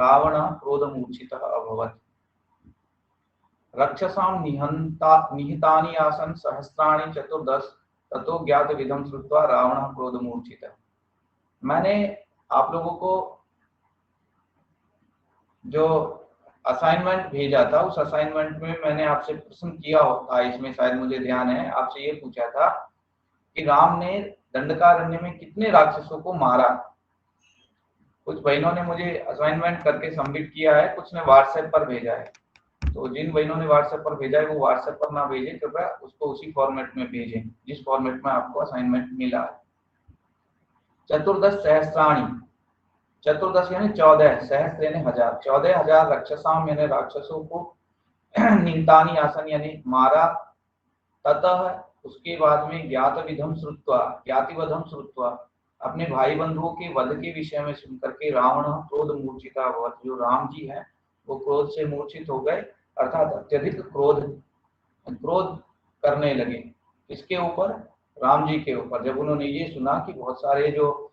रावणः क्रोधमूर्छितः अभवत्। रक्षसां निहितानि आसन् सहस्राणि चतुर्दश ततो ज्ञात विधम श्रुत्वा रावणः क्रोधमूर्छितः। मैंने आप लोगों को जो असाइनमेंट भेजा था, उस असाइनमेंट में मैंने आपसे प्रश्न किया था, इसमें शायद मुझे ध्यान है, आपसे ये पूछा था कि राम ने दंडकारण्य में कितने राक्षसों को मारा। कुछ बहनों ने मुझे असाइनमेंट करके सबमिट किया है, कुछ ने व्हाट्सएप पर भेजा है। तो जिन बहनों ने व्हाट्सएप पर भेजा है वो व्हाट्सएप पर ना भेजें, कृपया उसको उसी फॉर्मेट में भेजें जिस फॉर्मेट में आपको असाइनमेंट मिला है। चतुर्दश सहस्राणी, चतुर्दश यानी 14, सहस्र यानी 1000, 14,000 राक्षसाम यानी राक्षसों को निहितानि आसन यानी मारा। ततः उसके बाद में ज्ञात विधम श्रुत्वा, ज्ञातिवधम श्रुत्वा, अपने भाई बंधुओं के वध के विषय में सुनकर के रावण क्रोध मूर्छिता हुआ। जो राम जी है वो क्रोध से मूर्छित हो गए, अर्थात अत्यधिक क्रोध करने लगे। किसके ऊपर? राम जी के ऊपर। जब उन्होंने ये सुना कि बहुत सारे जो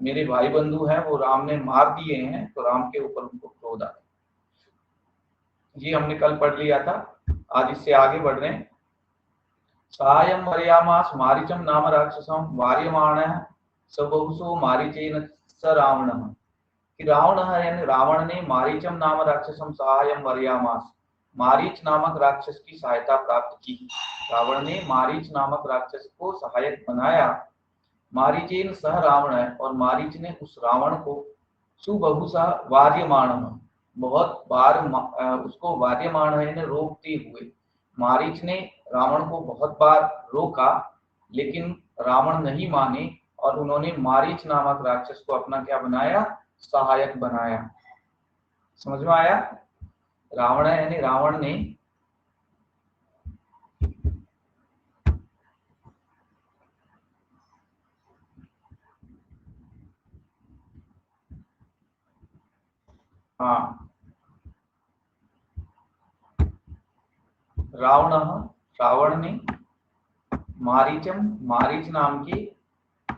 मेरे भाई बंधु हैं वो राम ने मार दिए हैं, तो राम के ऊपर उनको क्रोध आ। ये हमने कल पढ़ लिया था, आज इससे आगे बढ़ रहे हैं। सायं वर्यामास मारीचम नाम राक्षसम वार्यमाणः स बहुसो मारीचेन स रावणः। कि रावण है यानी रावण ने मारीचम नाम राक्षसम सायं वर्यामास, मारीच नामक राक्षस की सहायता प्राप्त की। रावण ने मारीच नामक राक्षस को सहायक बनाया। मारीचेन सह रावण है, और मारीच ने उस रावण को सुबहुसा वार्यमाण, बहुत बार उसको वार्यमाण है रोकते हुए। मारीच ने रावण को बहुत बार रोका, लेकिन रावण नहीं माने और उन्होंने मारीच नामक राक्षस को अपना क्या बनाया? सहायक बनाया। समझ में आया? रावण है यानी रावण ने रावण ने मारीच नाम की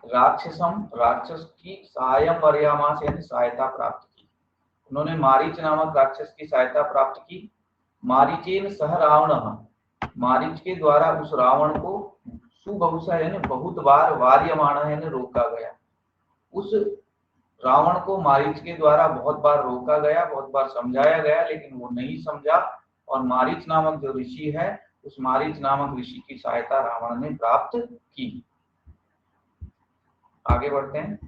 राक्षस की सहायम वर्यामास यानी सहायता प्राप्त की। उन्होंने मारीच नामक राक्षस की सहायता प्राप्त की। मारीचेन सह रावण, मारीच के द्वारा उस रावण को सुबहुसा यानी बहुत बार वार्यमाण यानी रोका गया। उस रावण को मारीच के द्वारा बहुत बार रोका गया, बहुत बार समझाया गया, लेकिन वो नहीं समझा, और मारीच नामक जो ऋषि है उस मारीच नामक ऋषि की सहायता रावण ने प्राप्त की। आगे बढ़ते हैं।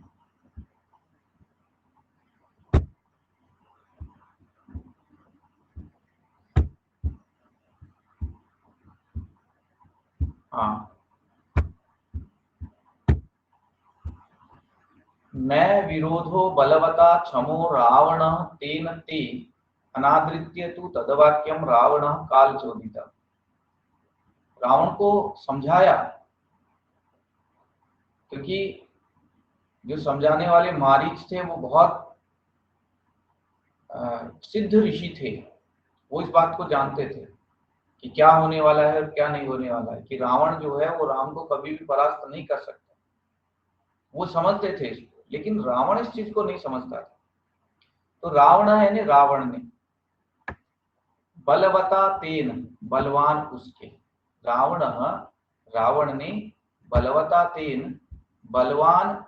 न विरोधो बलवता क्षमो रावण तेन ते अनादृत्य तु तदवाक्यम रावण कालचोदिता। रावण को समझाया, क्योंकि जो समझाने वाले मारीच थे वो बहुत सिद्ध ऋषि थे। वो इस बात को जानते थे कि क्या होने वाला है और क्या नहीं होने वाला है, कि रावण जो है वो राम को कभी भी परास्त नहीं कर सकता। वो समझते थे इसको, लेकिन रावण इस चीज को नहीं समझता था। तो रावण है यानी रावण ने, बलवता तेन बलवान उसके, रावण ने बलवता तेन बलवान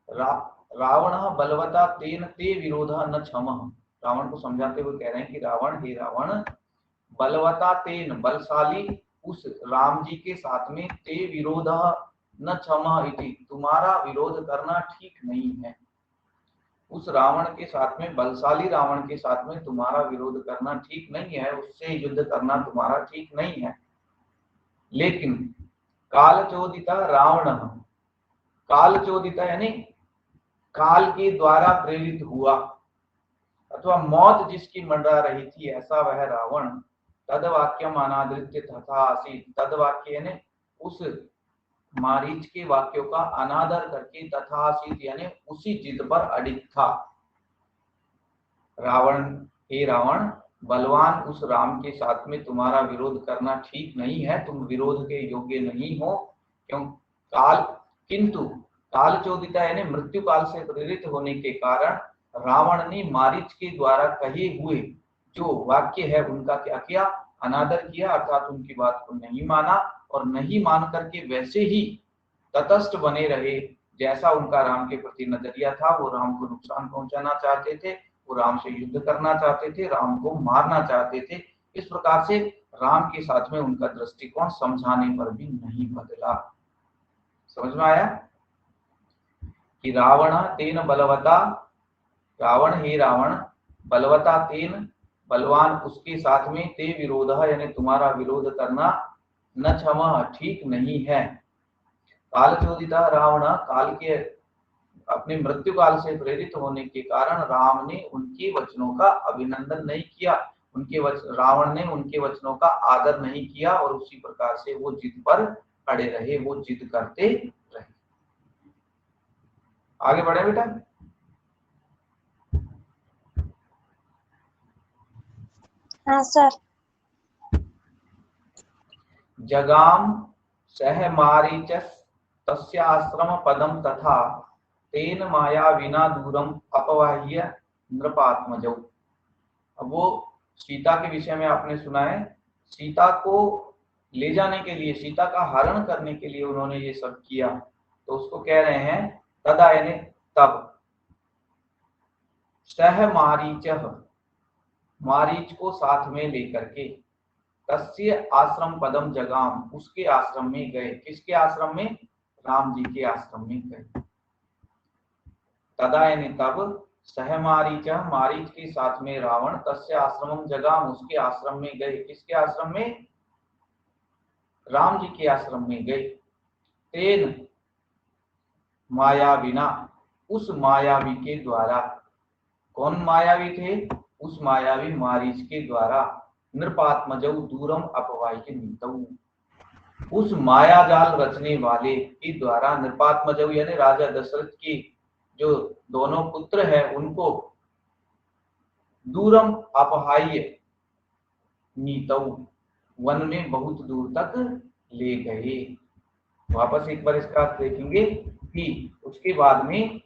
रावण बलवता तेन ते विरोध न क्षमः। रावण को समझाते हुए कह रहे हैं कि रावण, हे रावण, बलवता तेन बलशाली उस राम जी के साथ में ते विरोध न क्षमः इति, तुम्हारा विरोध करना ठीक नहीं है। उस रावण के साथ में, बलशाली रावण के साथ में तुम्हारा विरोध करना ठीक नहीं है, उससे युद्ध करना तुम्हारा ठीक नहीं है। लेकिन कालचोदिता रावण, कालचोदिता यानी काल के द्वारा प्रेरित हुआ अथवा मौत जिसकी मंडरा रही थी, ऐसा वह रावण, तदवाक्यम अनादृत्य तथा आसीत, तदवाक्य यानी उस मारीच के वाक्यों का अनादर करके तथा आसीत यानी उसी जिद पर अडिग था। रावण, हे रावण, बलवान उस राम के साथ में तुम्हारा विरोध करना ठीक नहीं है, तुम विरोध के योग्य नहीं हो। क्यों? किंतु कालचोदिता यानी मृत्यु काल से प्रेरित होने के कारण रावण ने मारीच के द्वारा कहे हुए जो वाक्य है उनका क्या किया, अनादर किया, अर्थात उनकी बात को नहीं माना और नहीं मान करके वैसे ही तटस्थ बने रहे। जैसा उनका राम के प्रति नजरिया था, वो राम को नुकसान पहुंचाना चाहते थे, वो राम से युद्ध करना चाहते थे, राम को मारना चाहते थे। इस प्रकार से राम के साथ में उनका दृष्टिकोण समझाने पर भी नहीं बदला। समझ में आया कि रावण तेन बलवता, रावण हे रावण, बलवता तेन, बलवान उसके साथ में, ते विरोध यानी तुम्हारा विरोध करना, न क्षमा ठीक नहीं है। काल चोदिता रावण, काल के अपने मृत्यु काल से प्रेरित होने के कारण राम ने उनके वचनों का अभिनंदन नहीं किया, रावण ने उनके वचनों का आदर नहीं किया और उसी प्रकार से वो जिद पर अड़े रहे, वो जिद करते रहे। आगे बढ़े बेटा। हाँ सर। जगाम सह मारीचस तस्याश्रम पदम तथा तेन माया विना दूरम अपवाह्य नृपात्मजौ। अब वो सीता के विषय में आपने सुना है, सीता को ले जाने के लिए, सीता का हरण करने के लिए उन्होंने ये सब किया, तो उसको कह रहे हैं तदा यानी तब, सह मारीच, मारीच को साथ में लेकर के, तस्य आश्रम पदम जगाम, उसके आश्रम में गए। किसके आश्रम में? राम जी के आश्रम में गए। तदा यानी तब, सह मारीच, मारीच के साथ में रावण, तस्य आश्रमम जगाम, उसके आश्रम में गए। किसके आश्रम में? राम जी के आश्रम में गए। तेन मायाविना, उस मायावी के द्वारा। कौन मायावी थे? उस मायावी मारीच के द्वारा। नृपात्मजौ दूरम अपवाह्य नीतौ, उस माया जाल रचने वाले के द्वारा, नृपात्मजौ यानी राजा दशरथ की जो दोनों पुत्र हैं उनको दूरम अपहाय नीतौ, वन में बहुत दूर तक ले गए। वापस एक बार इसका अर्थ देखेंगे कि उसके बाद में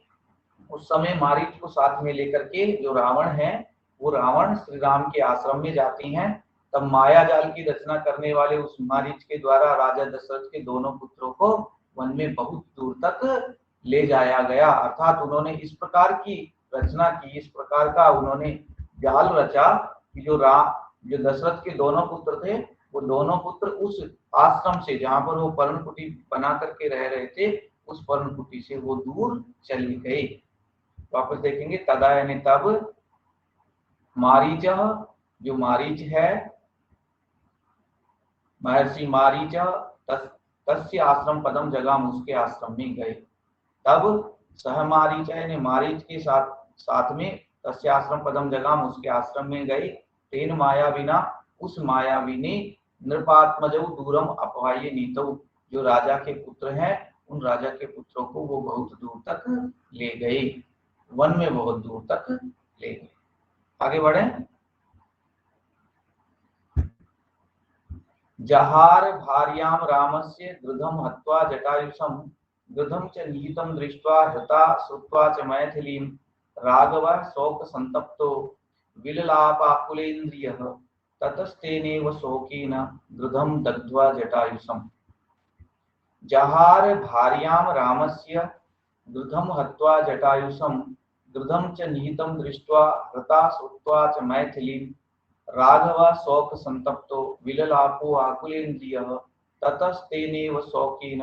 उस समय मारीच को साथ में लेकर के जो रावण है, वो रावण श्री राम के आश्रम में जाते हैं। तब माया जाल की रचना करने वाले उस मारीच के द्वारा राजा दशरथ के दोनों पुत्रों को वन में बहुत दूर तक ले जाया गया। अर्थात उन्होंने इस प्रकार की रचना की, इस प्रकार का उन्होंने जाल रचा कि जो दशरथ के दोनों पुत्र थे, वो दोनों पुत्र उस आश्रम से, जहां पर वो पर्णकुटी बना करके रह रहे थे, उस पर्णकुटी से वो दूर चले गए। वापस देखेंगे, तदा यानी तब, मारीच, जो मारीच है, महर्षि मारीच, तस्य आश्रम पदम जगाम, उसके आश्रम में गए। तब सह मारीच यानी मारीच के साथ में, तस्य आश्रम पदम जगाम, उसके आश्रम में गए। तेन मायाविना, उस मायावी ने, नृपात्मजौ दूरम अपवाह्य नीतौ, जो राजा के पुत्र हैं, उन राजा के पुत्रों को वो बहुत दूर तक ले गए, वन में बहुत दूर तक ले गए। आगे बढ़े। जहार भार्याम रामस्य गृधम हत्वा जटायुषम, गृधम च निहितं दृष्ट्वा हृता श्रुत्वा च मैथिलीं, राघव शोक संतप्तो विललापाकुलेन्द्रियः, ततस्तेनेव शोकेन गृधम दग्ध्वा जटायुषम। जहार भार्याम रामस्य गृधम हत्वा जटायुषम, गृधम च निहितं दृष्ट्वा हृता श्रुत्वा च मैथिलीं, राघव शोक संतप्तो विललापो आकुलेन्द्रियः, ततस्तेनेव शोकेन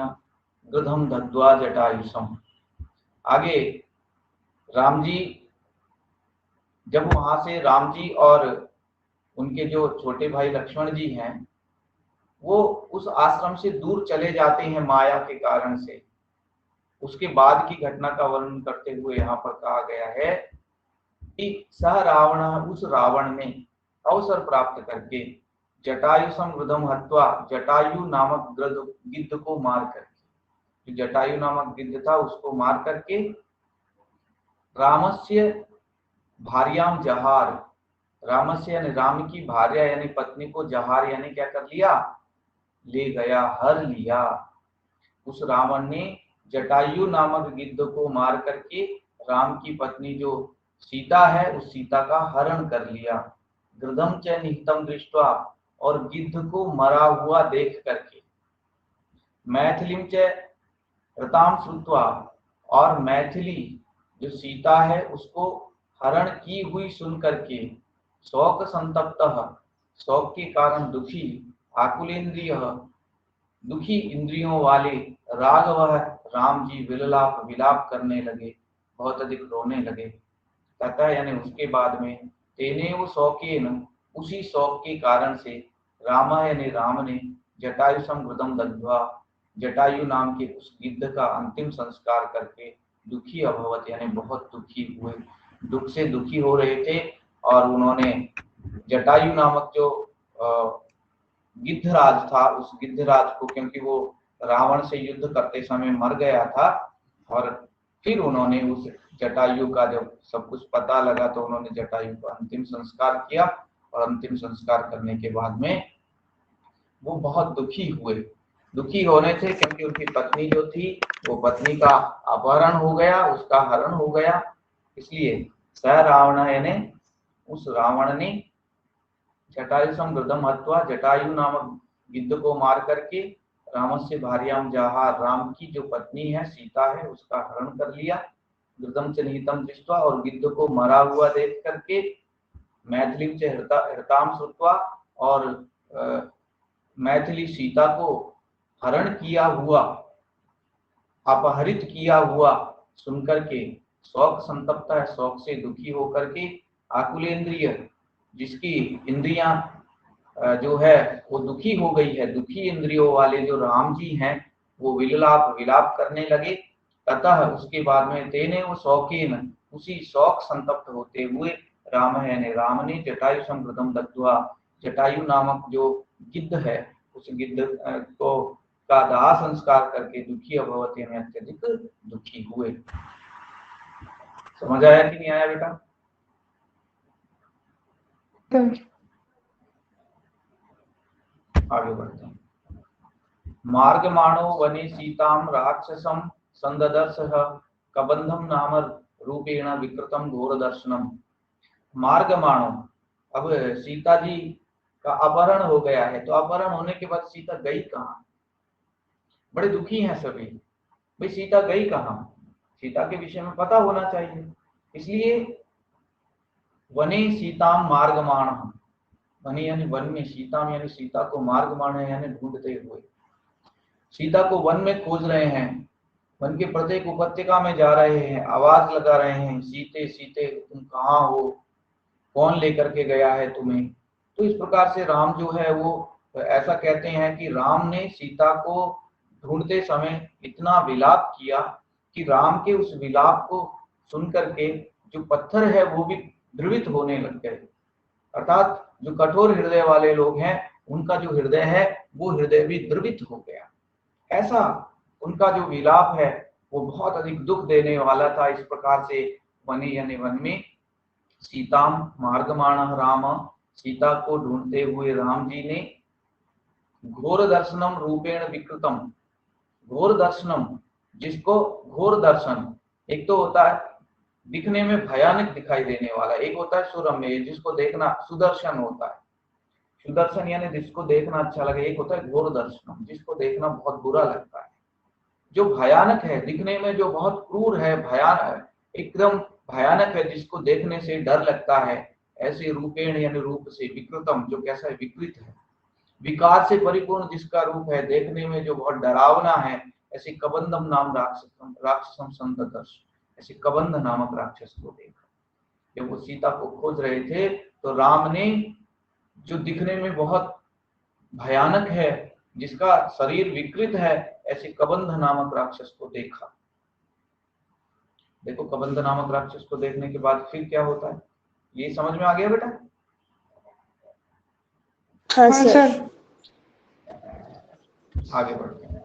गृधम दग्ध्वा जटायुषम। आगे राम जी, जब वहां से राम जी और उनके जो छोटे भाई लक्ष्मण जी हैं, वो उस आश्रम से दूर चले जाते हैं माया के कारण से, उसके बाद की घटना का वर्णन करते हुए यहाँ पर कहा गया है कि सह रावण, उस रावण ने अवसर प्राप्त करके जटायु समृद्धम हत्वा, जटायु नामक गिद्ध को मार करके, जो जटायु नामक गिद्ध था उसको मार करके, रामस्य भार्याम जहार, रामस्य यानी राम की भार्या यानी पत्नी को, जहार यानी क्या कर लिया, ले गया, हर लिया। उस रावण ने जटायु नामक गिद्ध को मार करके राम की पत्नी जो सीता है उस सीता का हरण कर लिया। गृधम च निहितम दृष्ट्वा, और गिद्ध को मरा हुआ देख करके। मैथिलीम च रताम श्रुत्वा, और मैथिली जो सीता है उसको हरण की हुई सुन करके। शोक संतप्त, शोक के कारण दुखी। आकुलेन्द्रिय, दुखी इंद्रियों वाले। राघव, राम जी विललाप, विलाप करने लगे, बहुत अधिक रोने लगे। तथा यानी उसके बाद में, तेनेव शोकेन, उसी शोक के कारण से, राम यानी राम ने जटायु समृदम दग्ध्वा, जटायु नाम के उस गिद्ध का अंतिम संस्कार करके दुखी अभवत यानी बहुत दुखी हुए, दुख से दुखी हो रहे थे। और उन्होंने जटायु नामक जो गिद्धराज था, उस गिद्धराज को, क्योंकि वो रावण से युद्ध करते समय मर गया था, और फिर उन्होंने उस जटायु का जब सब कुछ पता लगा तो उन्होंने जटायु का अंतिम संस्कार किया। और अंतिम संस्कार करने के बाद में वो बहुत दुखी हुए। दुखी होने से, क्योंकि उनकी पत्नी जो थी वो पत्नी का अपहरण हो गया, उसका हरण हो गया, इसलिए स रावण यानी उस रावण ने जटायु समृद्धम हत्वा, जटायु नामक गिद्ध को मार करके, रामस्य भार्याम जहा, राम की जो पत्नी है सीता है उसका हरण कर लिया। गृधम च निहितम दृष्ट्वा, और गिद्ध को मरा हुआ देख करके। मैथिली च हृताम श्रुत्वा, और मैथिली सीता को हरण किया हुआ, अपहरित किया हुआ सुनकर के। शोक संतप्त है, शोक से दुखी होकर के। आकुलेन्द्रिय, जिसकी इंद्रियां जो है वो दुखी हो गई है, दुखी इंद्रियों वाले जो राम जी हैं वो विललाप, विलाप करने लगे। ततः उसके बाद में, तेने वो शौकीन, उसी शौक संतप्त होते हुए, राम है यानी राम ने जटायु समृद्धम दग्ध्वा, जटायु नामक जो गिद्ध है उस गिद्ध को का दाह संस्कार करके दुखी अभवत यानी अत्यधिक दुखी हुए। समझ आया कि नहीं आया बेटा? आगे बढ़ते हैं। मार्गमाणो वने सीताम राक्षसम संददर्शः, कबंधम नाम रूपेण विकृतम घोर दर्शनम। मार्गमाणो, अब सीता जी का अपहरण हो गया है, तो अपहरण होने के बाद सीता गई कहाँ? बड़े दुखी हैं सभी, भाई सीता गई कहाँ? सीता के विषय में पता होना चाहिए। इसलिए वने सीताम मार्गमाण, वने यानी वन में, सीताम यानी सीता को, मार्गमाण यानी ढूंढते हुए। सीता को वन में खोज रहे हैं, वन के प्रत्येक उपत्यका में जा रहे हैं, आवाज लगा रहे हैं, सीते सीते तुम कहाँ हो, कौन लेकर के गया है तुम्हें। तो इस प्रकार से राम जो है वो ऐसा कहते हैं कि राम ने सीता को ढूंढते समय इतना विलाप किया कि राम के उस विलाप को सुन करके जो पत्थर है वो भी द्रवित होने लग गए। अर्थात जो कठोर हृदय वाले लोग हैं उनका जो हृदय है वो हृदय भी द्रवित हो गया। ऐसा उनका जो विलाप है वो बहुत अधिक दुख देने वाला था। इस प्रकार से वने यानी वन में, सीताम मार्गमाण राम, सीता को ढूंढते हुए राम जी ने, घोर दर्शनम रूपेण विकृतम, घोर दर्शनम, जिसको घोर दर्शन, एक तो होता है दिखने में भयानक दिखाई देने वाला, एक होता है सुरम्य जिसको देखना सुदर्शन होता है, सुदर्शन यानी जिसको देखना अच्छा लगे। एक होता है घोर दर्शनम, जिसको देखना बहुत बुरा लगता है, जो भयानक है दिखने में, जो बहुत क्रूर है, भयानक, एकदम भयानक है, जिसको देखने से डर लगता है। ऐसे रूपेण यानी रूप से, विकृतम जो कैसा है, विकृत है, विकार से परिपूर्ण जिसका रूप है, देखने में जो बहुत डरावना है। ऐसे कबंधम नाम राक्षसम, राक्षसम संददर्श, ऐसे कबंध नामक राक्षस को देखा। जब वो सीता को खोज रहे थे तो राम ने जो दिखने में बहुत भयानक है, जिसका शरीर विकृत है, ऐसे कबंध नामक राक्षस को देखा। देखो कबंध नामक राक्षस को देखने के बाद फिर क्या होता है, ये समझ में आ गया बेटा? हाँ सर। आगे बढ़ते हैं।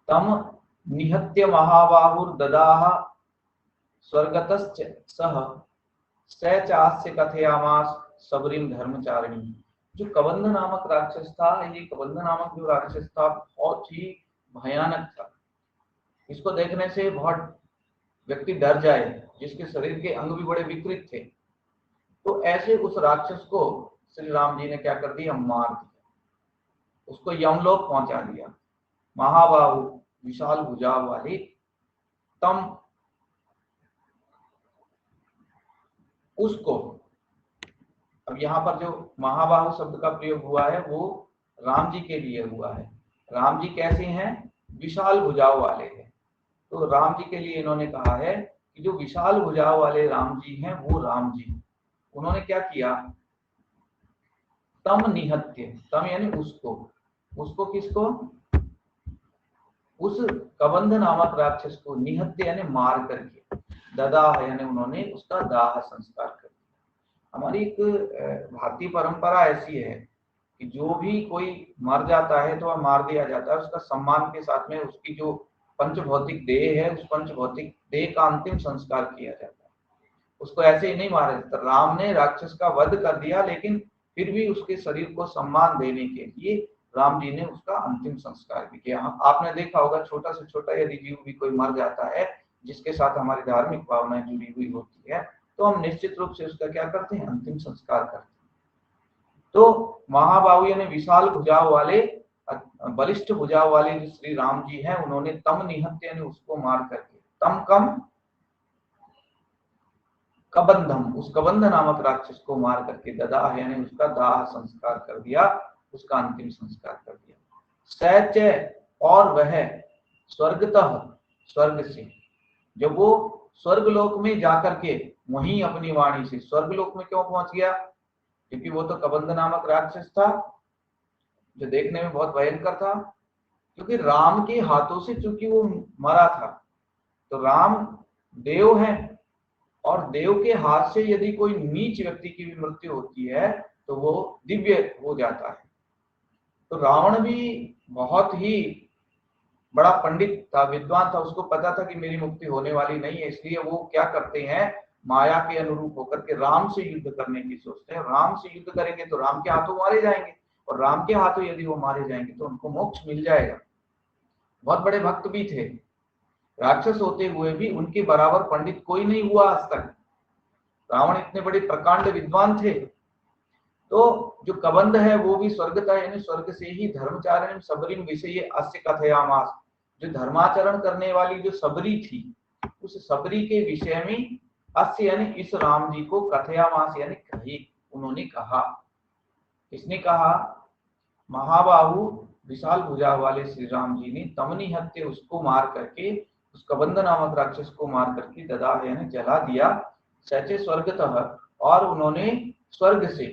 तम निहत्य महाबाहुर्ददाह स्वर्गतश्च सह स चास्य कथयामास सबरीम धर्मचारिणी। जो कबंध नामक राक्षस था, ये कबंध नामक जो राक्षस था बहुत ही भयानक था। इसको देखने से बहुत व्यक्ति डर जाए, जिसके शरीर के अंग भी बड़े विकृत थे, तो ऐसे उस राक्षस को श्री राम जी ने क्या कर दिया, मार दिया, उसको यमलोक पहुंचा दिया। महाबाहु विशाल भुजा वाली तम उसको, अब यहाँ पर जो महाबाहु शब्द का प्रयोग हुआ है वो राम जी के लिए हुआ है। राम जी कैसे हैं, विशाल भुजाओं वाले हैं। तो राम जी के लिए इन्होंने कहा है कि जो विशाल भुजाओं वाले राम जी हैं वो राम जी, उन्होंने क्या किया, तम निहत्य, तम यानी उसको, उसको किसको, उस कबंध नामक राक्षस को, निहत्य यानी मार करके, ददाह यानी उन्होंने उसका दाह संस्कार कर दिया। हमारी एक भारतीय परंपरा ऐसी है कि जो भी कोई मर जाता है तो वह मार दिया जाता है, उसका सम्मान के साथ में उसकी जो पंचभौतिक देह है, उस पंचभौतिक देह का अंतिम संस्कार किया जाता है, उसको ऐसे ही नहीं मारा जाता। राम ने राक्षस का वध कर दिया, लेकिन फिर भी उसके शरीर को सम्मान देने के लिए राम जी ने उसका अंतिम संस्कार भी किया। आपने देखा होगा, छोटा से छोटा यदि जीव भी कोई मर जाता है जिसके साथ हमारी धार्मिक भावनाएं जुड़ी हुई होती है, तो हम निश्चित रूप से उसका क्या करते हैं, अंतिम संस्कार करते हैं। तो महाबाहु यानी विशाल भुजाओं वाले, बलिष्ठ भुजाओं वाले जो श्री राम जी हैं, उन्होंने तम निहत्य यानी उसको मार करके, तम कम कबंधम, उस कबंध नामक राक्षस को मार करके, ददाह यानी उसका दाह संस्कार कर दिया, उसका अंतिम संस्कार कर दिया। सच, और वह स्वर्गतः, स्वर्ग से, जब वो स्वर्गलोक में जाकर के वहीं अपनी वाणी से, स्वर्गलोक में क्यों पहुंच गया, क्योंकि वो तो कबंध नामक राक्षस था जो देखने में बहुत भयंकर था, क्योंकि राम के हाथों से चूंकि वो मरा था, तो राम देव है, और देव के हाथ से यदि कोई नीच व्यक्ति की भी मृत्यु होती है तो वो दिव्य हो जाता है। तो रावण भी बहुत ही बड़ा पंडित था, विद्वान था, उसको पता था कि मेरी मुक्ति होने वाली नहीं है, इसलिए वो क्या करते हैं, माया के अनुरूप होकर के राम से युद्ध करने की सोचते हैं। राम से युद्ध करेंगे तो राम के हाथों मारे जाएंगे, और राम के हाथों यदि वो मारे जाएंगे तो उनको मोक्ष मिल जाएगा। बहुत बड़े भक्त भी थे, राक्षस होते हुए भी उनके बराबर पंडित कोई नहीं हुआ आज तक। रावण इतने बड़े प्रकांड विद्वान थे। तो जो कबंध है वो भी स्वर्ग था, यानी स्वर्ग से ही धर्मचारण सबरीम विषय अस्य कथयामास, जो धर्माचरण करने वाली जो सबरी थी, उस सबरी के विषय में अस्य यानी इस राम जी को कथयामास यानी कही, उन्होंने कहा। किसने कहा, महाबाहु विशाल भुजा वाले श्री राम जी ने तमनी हत्या, उसको मार करके, उस कबंध नामक राक्षस को मार करके, ददाह यानी जला दिया, सचे स्वर्गतः, और उन्होंने स्वर्ग से,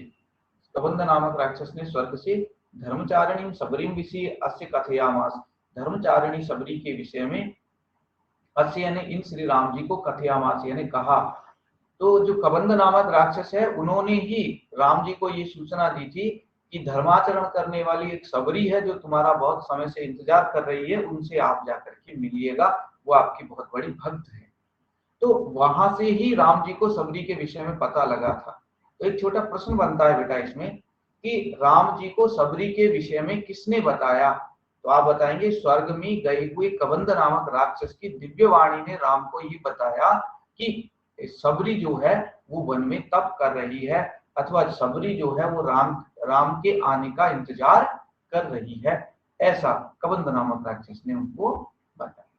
कबंध नामक राक्षस ने स्वर्ग से धर्मचारिणी सबरीम विषय अस्य कथयामास, धर्मचारिणी सबरी के विषय में अस्य यानी इन श्री राम जी को कथयामास यानी कहा। तो जो कबंध नामक राक्षस है, उन्होंने ही राम जी को ये सूचना दी थी कि धर्माचरण करने वाली एक सबरी है जो तुम्हारा बहुत समय से इंतजार कर रही है, उनसे आप जाकर के मिलिएगा, वो आपकी बहुत बड़ी भक्त है। तो वहां से ही राम जी को सबरी के विषय में पता लगा था। तो एक छोटा प्रश्न बनता है बेटा इसमें कि राम जी को सबरी के विषय में किसने बताया, तो आप बताएंगे स्वर्ग में गए हुए कबंध नामक राक्षस की दिव्य वाणी ने राम को ये बताया कि सबरी जो है वो वन में तप कर रही है, अथवा सबरी जो है वो राम के आने का इंतजार कर रही है, ऐसा कबंध नामक राक्षस ने उनको बताया।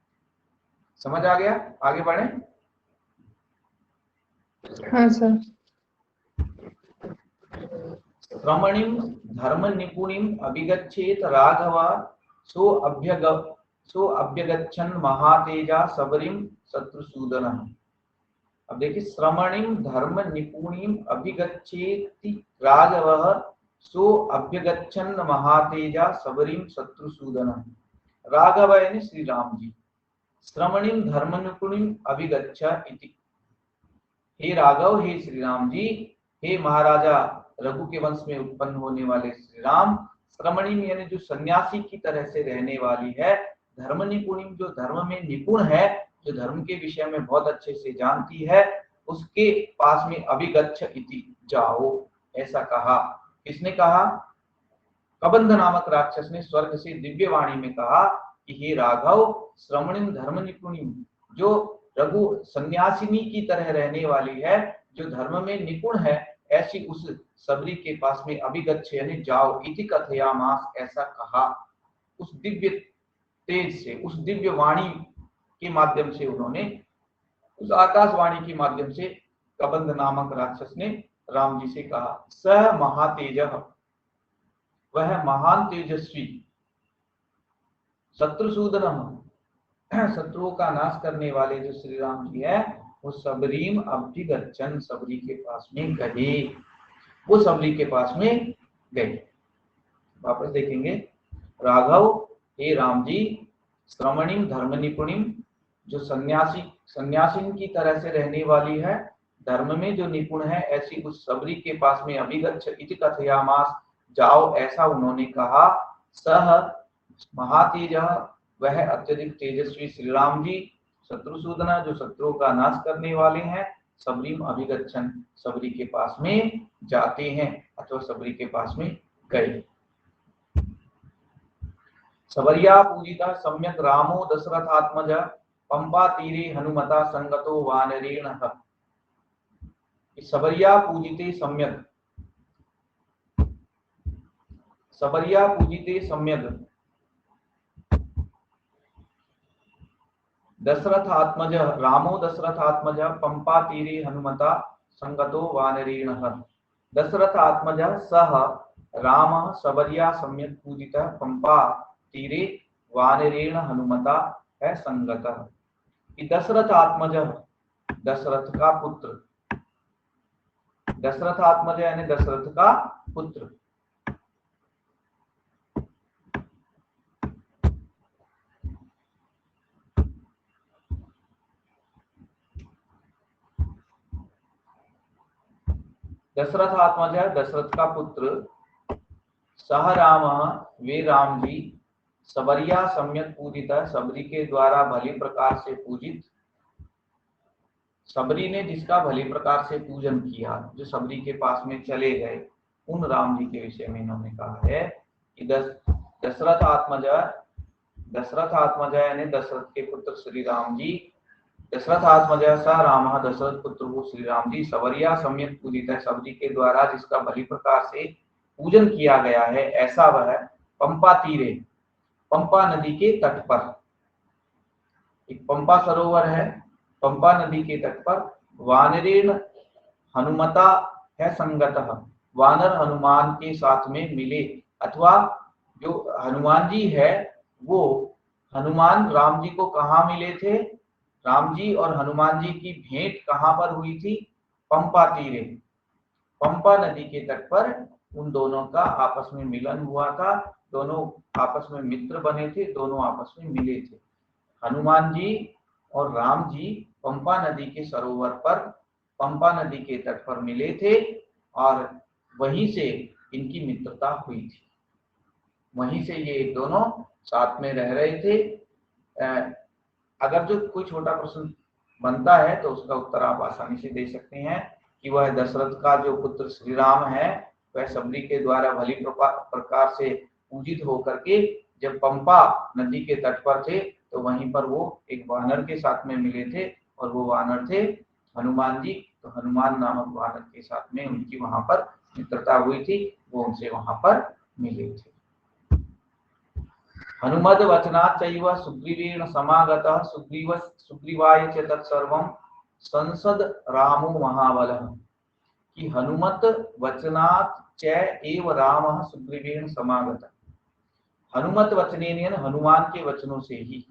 समझ आ गया, आगे बढ़े। हाँ सर। श्रमणीम धर्म निपुणीम अभिगच्छेत राघवा सो अभ्यगच्छन् महातेजा सबरीम शत्रुसूदन। अब देखिए, श्रमणीम धर्म निपुणीम अभिगच्छेति राघवः सो अभ्यगच्छन् महातेजा सबरीम शत्रुसूदन। राघव यानी श्री राम जी, श्रमणीम धर्म निपुणीम अभिगच्छ इति, हे राघव, हे श्री राम जी, हे महाराजा रघु के वंश में उत्पन्न होने वाले श्री राम, श्रमणीम यानी जो सन्यासी की तरह से रहने वाली है, धर्म निपुणीम जो धर्म में निपुण है, जो धर्म के विषय में बहुत अच्छे से जानती है, उसके पास में अभिगच्छ इति, जाओ, ऐसा कहा। किसने कहा, कबंध नामक राक्षस ने स्वर्ग से दिव्य वाणी में कहा कि हे राघव, श्रमणीम धर्म निपुणीम, जो रघु सन्यासिनी की तरह रहने वाली है, जो धर्म में निपुण है, ऐसी उस सबरी के पास में अभिगच्छ यानी जाओ, इति कथयामास ऐसा कहा। उस दिव्य तेज से, उस दिव्य वाणी के माध्यम से उन्होंने, उस आकाशवाणी के माध्यम से कबंध नामक राक्षस ने राम जी से कहा। स महातेजः, वह महान तेजस्वी, शत्रुसूदन, शत्रुओं का नाश करने वाले जो श्री राम जी है, वो सबरीम अभिगच्छन, सबरी के पास में गए, वो सबरी के पास में गए। वापस देखेंगे, राघव हे राम जी, श्रमणीम धर्म निपुणिम, जो सन्यासिन की तरह से रहने वाली है, धर्म में जो निपुण है, ऐसी उस सबरी के पास में अभिगच्छ इति कथयामास, जाओ ऐसा उन्होंने कहा। सह महातेज, वह अत्यधिक तेजस्वी श्री राम जी, शत्रुसूदना, जो शत्रुओं का नाश करने वाले हैं, सबरीम अभिगच्छन, सबरी के पास में जाते हैं अथवा सबरी के पास में गए। सबरिया पूजिता सम्यक रामो दशरथात्मज, पंपा तीरे हनुमता संगतो वानरेण। सबरिया पूजिते सम्यक, सबरिया पूजिते सम्यक दशरथात्मज, रामो दशरथात्मज, पंपा तीरे हनुमता संगतो वानरेण। दशरथात्मज सह राम सबरिया सम्यक पूजितः, पंपा तीरे वानरेण हनुमता है संगतः। दशरथ आत्मज, दशरथ का पुत्र, दशरथ आत्मज यानी दशरथ का पुत्र। दशरथ आत्मज, दशरथ का पुत्र, सह राम, वे राम जी, सबरिया सम्यक पूजिता, सबरी के द्वारा भली प्रकार से पूजित, सबरी ने जिसका भली प्रकार से पूजन किया, जो सबरी के पास में चले गए, उन राम जी के विषय में इन्होंने कहा है कि दशरथ आत्मज, दशरथ आत्मज यानी दशरथ के पुत्र श्री राम जी, दशरथ आत्मज स राम, दशरथ पुत्र वो श्री राम जी, सबरिया सम्यक पूजित है, सबरी के द्वारा जिसका भली प्रकार से पूजन किया गया है, ऐसा वह पंपा तीरे, पंपा नदी के तट पर, एक पंपा सरोवर है, पंपा नदी के तट पर, वानरेण हनुमता है संगतः, वानर हनुमान के साथ में मिले, अथवा जो हनुमान जी है वो हनुमान राम जी को कहाँ मिले थे, राम जी और हनुमान जी की भेंट कहाँ पर हुई थी, पंपा तीरे, पंपा नदी के तट पर उन दोनों का आपस में मिलन हुआ था, दोनों आपस में मित्र बने थे, दोनों आपस में मिले थे। हनुमान जी और राम जी पंपा नदी के सरोवर पर, पंपा नदी के तट पर मिले थे और वहीं से इनकी मित्रता हुई थी, वहीं से ये दोनों साथ में रह रहे थे। अगर जो कोई छोटा प्रश्न बनता है तो उसका उत्तर आप आसानी से दे सकते हैं कि वह दशरथ का जो पुत्र श्री राम है, वह सबरी के द्वारा भली प्रकार से पूजित होकर के जब पंपा नदी के तट पर थे, तो वहीं पर वो एक वानर के साथ में मिले थे, और वो वानर थे हनुमान जी। तो हनुमान नामक वानर के साथ में उनकी वहां पर मित्रता हुई थी, वो उनसे वहां पर मिले थे। हनुमद वचनात् चैव सुग्रीवेण समागतः, सुग्रीवाय च तत्सर्वं संसद रामो महाबलः। कि हनुमत वचनात् च एव रामः सुग्रीवेण समागतः, हनुमत वचने हनुमान के वचनों से ही,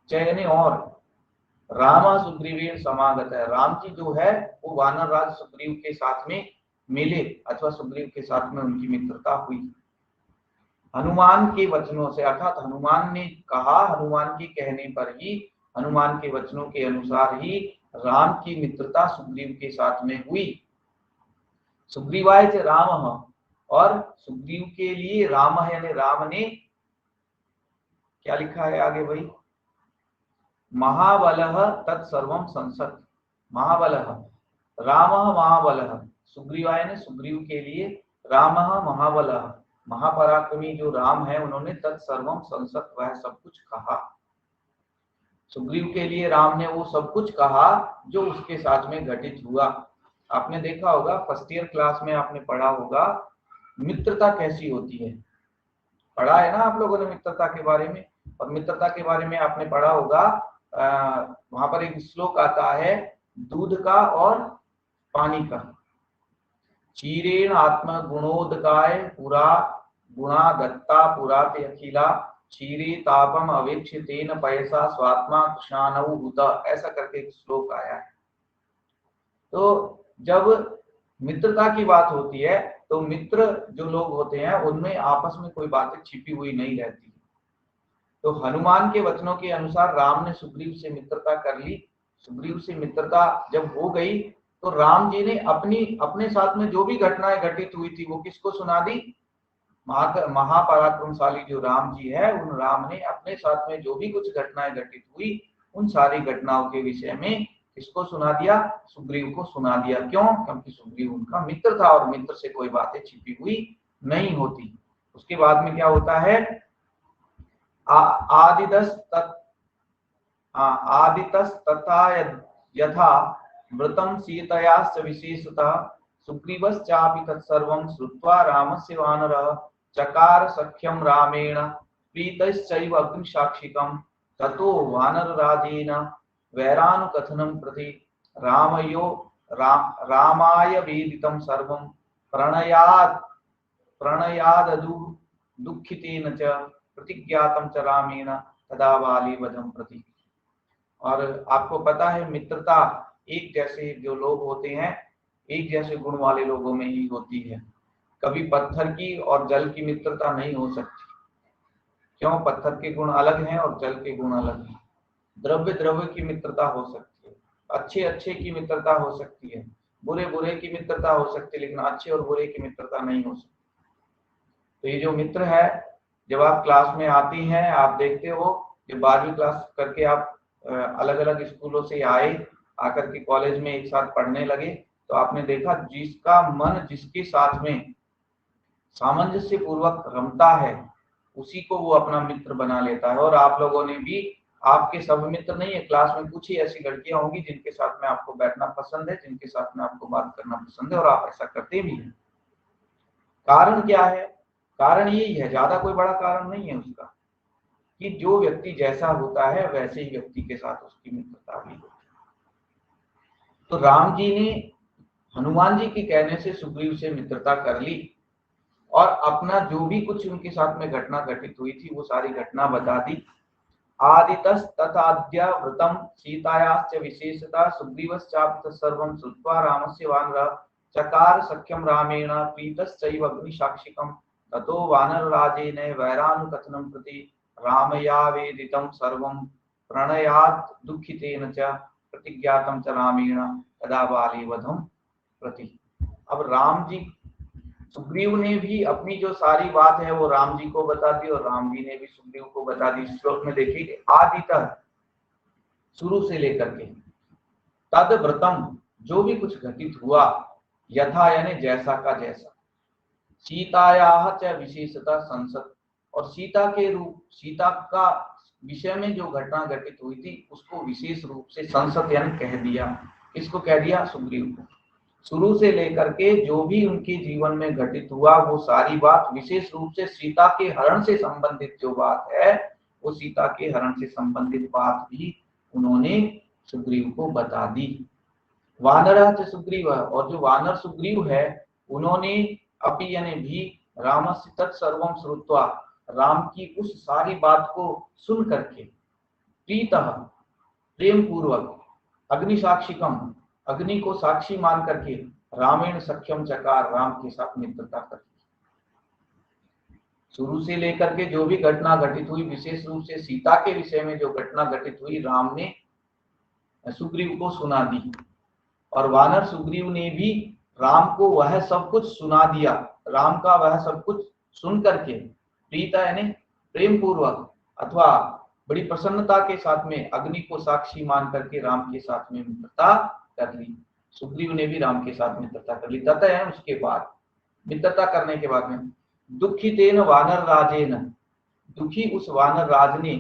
चयने और राम सुग्रीवेण समागत है, राम जी जो है वो वानर राज सुग्रीव के साथ में मिले, अथवा सुग्रीव के साथ में उनकी मित्रता हुई हनुमान के वचनों से, अर्थात हनुमान ने कहा, हनुमान के कहने पर ही, हनुमान के वचनों के अनुसार ही राम की मित्रता सुग्रीव के साथ में हुई। सुग्रीवाय च राम, और सुग्रीव के लिए राम है, यानी राम ने क्या लिखा है आगे भाई, महाबलः तत्सर्वं संसत्, महाबलः रामः महाबलः, सुग्रीवाय ने सुग्रीव के लिए, रामः महाबलः महापराक्रमी जो राम है, उन्होंने तत्सर्वं संसत् वह सब कुछ कहा। सुग्रीव के लिए राम ने वो सब कुछ कहा जो उसके साथ में घटित हुआ। आपने देखा होगा, फर्स्ट ईयर क्लास में आपने पढ़ा होगा मित्रता कैसी होती है, पढ़ा है ना आप लोगों ने मित्रता के बारे में। और मित्रता के बारे में आपने पढ़ा होगा, वहां पर एक श्लोक आता है दूध का और पानी का। क्षीरेण आत्म गुणोदकाय पुरा गुणा दत्ता पुरा ते अखिला क्षीरे तापम अवेक्षितेन पयसा स्वात्मा कृष्णानौ हुत, ऐसा करके एक श्लोक आया है। तो जब मित्रता की बात होती है तो मित्र जो लोग होते हैं उनमें आपस में कोई बातें छिपी हुई नहीं रहती। तो हनुमान के वचनों के अनुसार राम ने सुग्रीव से मित्रता कर ली। सुग्रीव से मित्रता जब हो गई तो राम जी ने अपने साथ में जो भी घटनाएं घटित हुई थी वो किसको सुना दी? महापराक्रमशाली जो राम जी है, उन राम ने अपने साथ में जो भी कुछ घटनाएं घटित हुई उन सारी घटनाओं के विषय में किसको सुना दिया? सुग्रीव को सुना दिया। क्यों? क्योंकि सुग्रीव उनका मित्र था और मित्र से कोई बातें छिपी हुई नहीं होती। उसके बाद में क्या होता है? आदितस तथा यथा व्रतम सीतयाश्च विशेषतः सुग्रीवश्चापि तत्सर्वं श्रुत्वा रामस्य वानरः चकार सख्यं रामेण प्रीतश्चैव अग्निसाक्षिकं ततो वानरराजेन वैरानुकथनं प्रति रामाय वेदितं सर्वं प्रणयाददु दुःखितेन च प्रतिज्ञातं च रामेण तदा वालीवधं प्रति। और आपको पता है मित्रता एक जैसे जो लोग होते हैं, एक जैसे गुण वाले लोगों में ही होती है। कभी पत्थर की और जल की मित्रता नहीं हो सकती। क्यों? पत्थर के गुण अलग हैं और जल के गुण अलग हैं। द्रव्य द्रव्य की मित्रता हो सकती है, अच्छे अच्छे की मित्रता हो सकती है, बुरे बुरे की मित्रता हो सकती है, लेकिन अच्छे और बुरे की मित्रता नहीं हो सकती। तो ये जो मित्र है, जब आप क्लास में आती हैं आप देखते हो, जब 12वीं क्लास करके आप अलग अलग स्कूलों से आए, आकर के कॉलेज में एक साथ पढ़ने लगे, तो आपने देखा जिसका मन जिसके साथ में सामंजस्य पूर्वक रमता है उसी को वो अपना मित्र बना लेता है। और आप लोगों ने भी, आपके सब मित्र नहीं है, क्लास में कुछ ही ऐसी लड़कियां होंगी जिनके साथ में आपको बैठना पसंद है, जिनके साथ में आपको बात करना पसंद है, और आप ऐसा करते भी हैं। कारण क्या है? कारण यही है, ज्यादा कोई बड़ा कारण नहीं है उसका, कि जो व्यक्ति जैसा होता है वैसे ही व्यक्ति के साथ उसकी मित्रता भी होती है। तो राम जी ने हनुमान जी के कहने से सुग्रीव से मित्रता कर ली और अपना जो भी कुछ उनके साथ में घटना घटित हुई थी वो सारी घटना बता दी। आदितस तथाद्य व्रतम सीतायाश्च विशेषता सुग्रीवश्चापि तत्सर्वं श्रुत्वा रामस्य वानरः चकार सख्यं रामेण प्रीतश्चैव अग्निसाक्षिकं ततो वानरराजेन वैरानुकथनं प्रति रामयावेदितं सर्वं प्रणयात् दुःखितेन च प्रतिज्ञातं च रामेण तदा वालीवधं प्रति। अब राम जी, सुग्रीव ने भी अपनी जो सारी बात है वो राम जी को बता दी और राम जी ने भी सुग्रीव को बता दी। श्लोक में देखिए, आदि तक शुरू से लेकर के, तद व्रतम जो भी कुछ घटित हुआ, यथा यानी जैसा का जैसा, सीतायाः च विशेषता संसद, और सीता के रूप, सीता का विषय में जो घटना घटित हुई थी उसको विशेष रूप से संसद यानी कह दिया। किसको कह दिया? सुग्रीव को। शुरू से लेकर के जो भी उनके जीवन में घटित हुआ वो सारी बात, विशेष रूप से सीता के हरण से संबंधित जो बात है, वो सीता के हरण से संबंधित बात भी उन्होंने सुग्रीव को बता दी। वानरः सुग्रीव, और जो वानर सुग्रीव है उन्होंने अपि यानी भी रामस्य तत्सर्वं श्रुत्वा, राम की उस सारी बात को सुन करके, प्रीतः प्रेम पूर्वक, अग्निसाक्षिकम अग्नि को साक्षी मान करके, रामेण सख्यम चकार राम के साथ मित्रता कर। शुरू से लेकर के जो भी घटना घटित हुई, विशेष रूप से सीता के विषय में जो घटना घटित हुई, राम ने सुग्रीव को सुना दी और वानर सुग्रीव ने भी राम को वह सब कुछ सुना दिया। राम का वह सब कुछ सुन करके प्रीता यानी प्रेम पूर्वक अथवा बड़ी प्रसन्नता के साथ में अग्नि को साक्षी मान करके राम के साथ में मित्रता कर ली। सुग्रीव ने भी राम के साथ मित्रता कर ली। तथा है उसके बाद, मित्रता करने के बाद में, दुखितेन वानर राजेन, दुखी उस वानर राज ने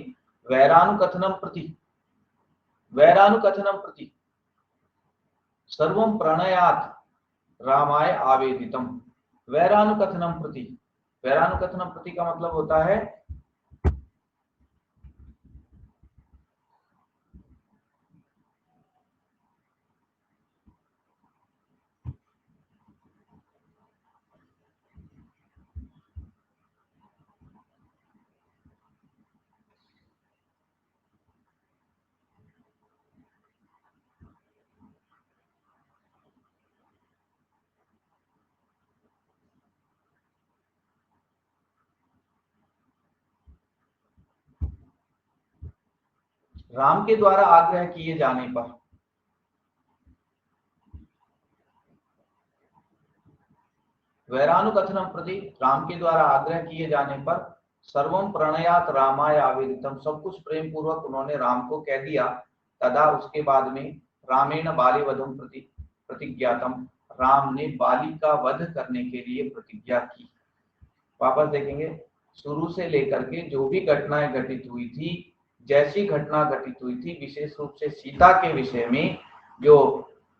वैरानुकथनम प्रति, वैरानुकथनम प्रति सर्वम प्रणयात रामाय आवेदितम। वैरानुकथनम प्रति, वैरानुकथनम प्रति का मतलब होता है राम के द्वारा आग्रह किए जाने पर, वैरानुकथनम प्रति राम के द्वारा आग्रह किए जाने पर सर्वम प्रणयात रामाय आवेदितम, सब कुछ प्रेम पूर्वक उन्होंने राम को कह दिया। तदा उसके बाद में रामेण बाली वधम प्रति प्रतिज्ञातम, राम ने बाली का वध करने के लिए प्रतिज्ञा की। वापस देखेंगे, शुरू से लेकर के जो भी घटनाएं घटित हुई थी, जैसी घटना घटित हुई थी, विशेष रूप से सीता के विषय में जो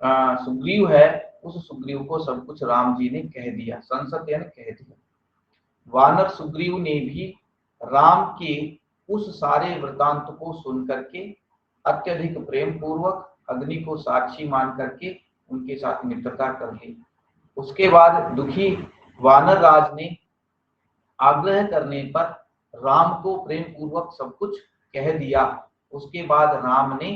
सुग्रीव है, उस सुग्रीव को सब कुछ राम जी ने कह दिया, संसद ने कह दिया। वानर सुग्रीव ने भी राम के उस सारे वृतांत को सुन करके अत्यधिक प्रेम पूर्वक अग्नि को साक्षी मान करके उनके साथ मित्रता कर ली। उसके बाद दुखी वानर राज ने आग्रह करने पर राम को प्रेम पूर्वक सब कुछ कह दिया। उसके बाद राम ने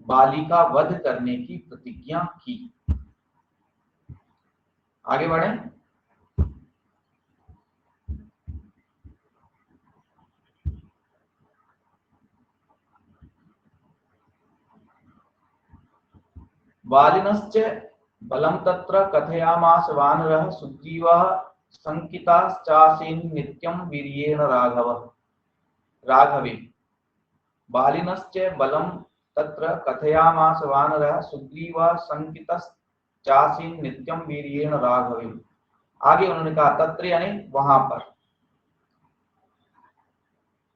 बाली का वध करने की प्रतिज्ञा की। आगे बढ़े। बालिनश्च बलं तत्र कथयामास वानरः सुग्रीवः संकिताश्चासीन् नित्यं वीर्येण राघवे। बालिनश्च बलं तत्र कथयामास वानरः सुग्रीवः संकिताश्चासीन् नित्यं वीर्येण राघवे। आगे उन्होंने कहा तत्र यानी वहां पर,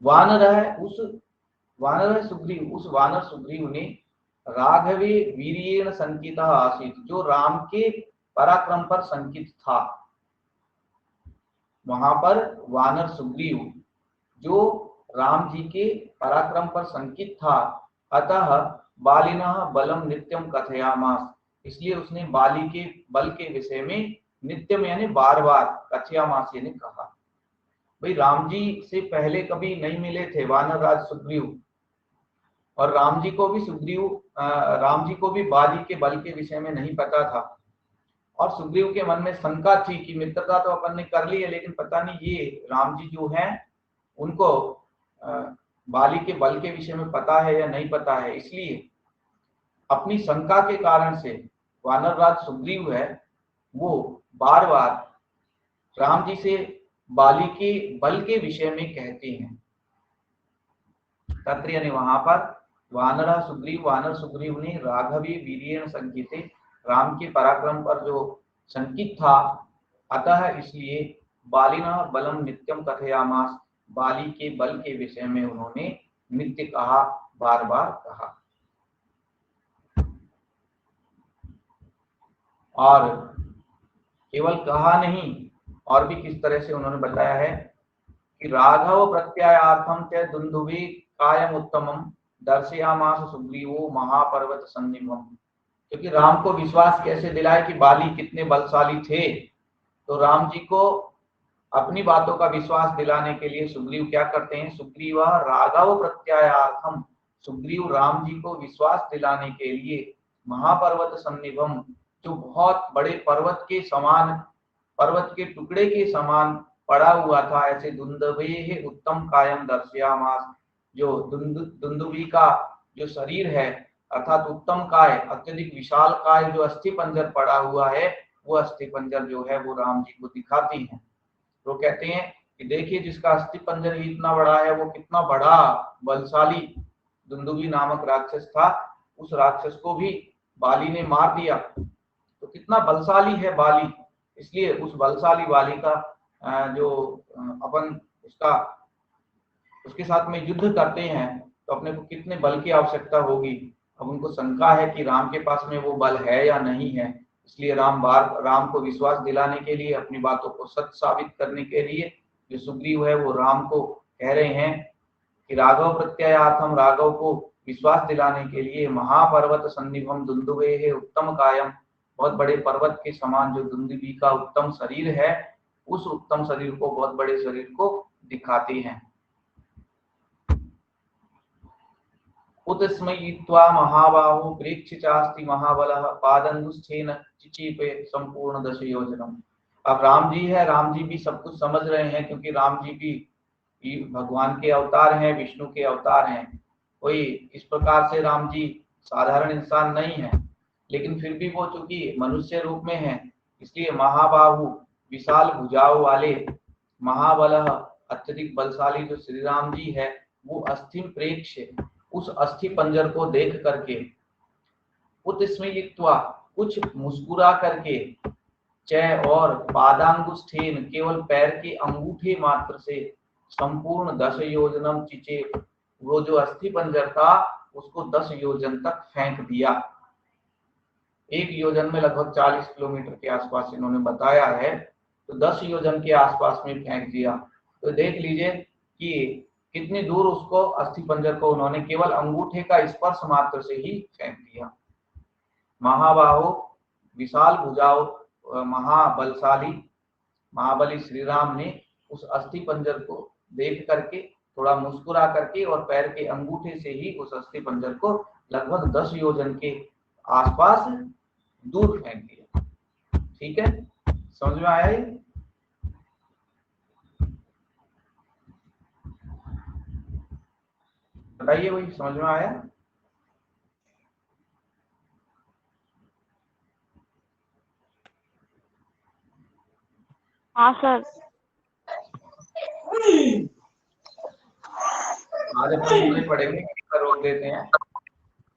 वानर सुग्रीव, उस वानर सुग्रीव ने राघवे वीर्येण संकितः आसीत, जो राम के पराक्रम पर संकित था। वहां पर वानर सुग्रीव जो राम जी के पराक्रम पर संकित था, अतः बालिनः बलम नित्यम कथयामास, इसलिए उसने बाली के बल के विषय में नित्यम यानी बार बार कथयामास यानी कहा। भाई राम जी से पहले कभी नहीं मिले थे वानर राज सुग्रीव, और राम जी को भी बाली के बल के विषय में नहीं पता था, और सुग्रीव के मन में शंका थी कि मित्रता तो अपन ने कर ली है, लेकिन पता नहीं ये राम जी जो हैं उनको बाली के बल के विषय में पता है या नहीं पता है। इसलिए अपनी शंका के कारण से वानर राज सुग्रीव है वो बार बार राम जी से बाली के बल के विषय में कहते हैं। तत्र यानी वहां पर वानर सुग्रीव ने राघवी वीर्येण संकिते, राम के पराक्रम पर जो संकित था, अतः इसलिए बालिना बलम नित्यम कथयामास, बाली के बल के विषय में उन्होंने नित्य कहा, बार बार कहा। और केवल कहा नहीं, और भी किस तरह से उन्होंने बताया है कि राघव प्रत्यायार्थम च दुंदुभि कायम उत्तमम दर्शयामास सुग्रीवो महापर्वत सन्निभम। क्योंकि राम को विश्वास कैसे दिलाए कि बाली कितने बलशाली थे, तो राम जी को अपनी बातों का विश्वास दिलाने के लिए सुग्रीव क्या करते हैं, सुग्रीव राघव प्रत्यायार्थम, सुग्रीव राम जी को विश्वास दिलाने के लिए महापर्वत सन्निभम, जो बहुत बड़े पर्वत के समान, पर्वत के टुकड़े के समान पड़ा हुआ था, ऐसे दुंदुभि उत्तम कायम दर्शयामास, जो दुंदुभि का जो शरीर है अर्थात उत्तम काय, अत्यधिक विशाल काय जो अस्थि पंजर पड़ा हुआ है, वो अस्थि पंजर जो है वो राम जी को दिखाती है। तो कहते हैं कि देखिए जिसका अस्थि पंजर ही इतना बड़ा है, वो कितना बड़ा बलशाली दुंदुभि नामक राक्षस था, उस राक्षस को भी बाली ने मार दिया, तो कितना बलशाली है बाली। इसलिए उस बलशाली बाली का जो अपन उसके साथ में युद्ध करते हैं, तो अपने को कितने बल की आवश्यकता होगी। अब उनको शंका है कि राम के पास में वो बल है या नहीं है, इसलिए राम को विश्वास दिलाने के लिए, अपनी बातों को सत्य साबित करने के लिए जो सुग्रीव है वो राम को कह रहे हैं कि राघव प्रत्ययार्थम, राघव को विश्वास दिलाने के लिए महापर्वत सन्निभम दुंदुभे है उत्तम कायम, बहुत बड़े पर्वत के समान जो दुंदुभी का उत्तम शरीर है, उस उत्तम शरीर को, बहुत बड़े शरीर को दिखाते हैं। उतस्मयित्वा महाबाहु प्रेक्ष्य चास्ति महाबलः पादंगुष्ठेन चिचीपे संपूर्ण दश योजनम। अब राम जी है, राम जी भी सब कुछ समझ रहे हैं, क्योंकि राम जी भी भगवान के अवतार हैं, विष्णु के अवतार हैं। कोई इस प्रकार से राम जी साधारण इंसान नहीं है, लेकिन फिर भी वो चूंकि मनुष्य रूप में है, इसलिए महाबाहु, विशाल भुजाओं वाले, महाबल, अत्यधिक बलशाली जो श्री राम जी है, वो अस्थि प्रेक्ष्य, उस अस्थि पंजर को देख करके, उत्स्मित्वा, कुछ मुस्कुरा करके, चय और पादांगुष्ठेन, केवल पैर के अंगूठे मात्र से, संपूर्ण 10 योजनम चिचे, वो जो अस्थि पंजर था उसको 10 योजन तक फेंक दिया। एक योजन में लगभग 40 किलोमीटर के आसपास इन्होंने बताया है, तो 10 योजन के आसपास में फेंक दिया। तो देख लीजिए कि कितनी दूर उसको, अस्थि पंजर को उन्होंने केवल अंगूठे का स्पर्श मात्र से ही फेंक दिया। महाबाहो, विशाल भुजाओं, महाबलशाली, महाबली श्री राम ने उस अस्थि पंजर को देख करके, थोड़ा मुस्कुरा करके और पैर के अंगूठे से ही उस अस्थि पंजर को लगभग 10 योजन के आसपास दूर फेंक दिया। ठीक है, समझ में आया? बताइए भाई, समझ में आया? हाँ सर। आज अपन पूरे पढ़ेंगे, रोक देते हैं।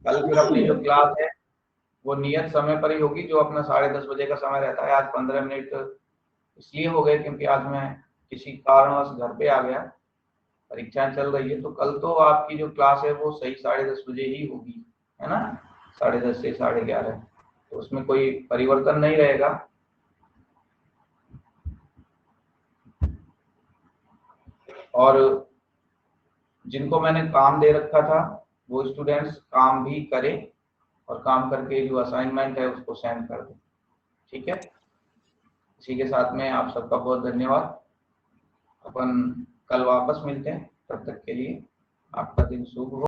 कल फिर अपनी जो क्लास है वो नियत समय पर ही होगी, जो अपना 10:30 बजे का समय रहता है। आज 15 मिनट इसलिए हो गए क्योंकि आज मैं किसी कारणवश घर पे आ गया, परीक्षाएं चल रही है। तो कल तो आपकी जो क्लास है वो सही 10:30 बजे ही होगी, है ना, 10:30 से 11:30, तो उसमें कोई परिवर्तन नहीं रहेगा। और जिनको मैंने काम दे रखा था वो स्टूडेंट्स काम भी करें, और काम करके जो असाइनमेंट है उसको सेंड कर दें। ठीक है, इसी के साथ में आप सबका बहुत धन्यवाद। अपन कल वापस मिलते हैं, तब तक के लिए आपका दिन शुभ हो।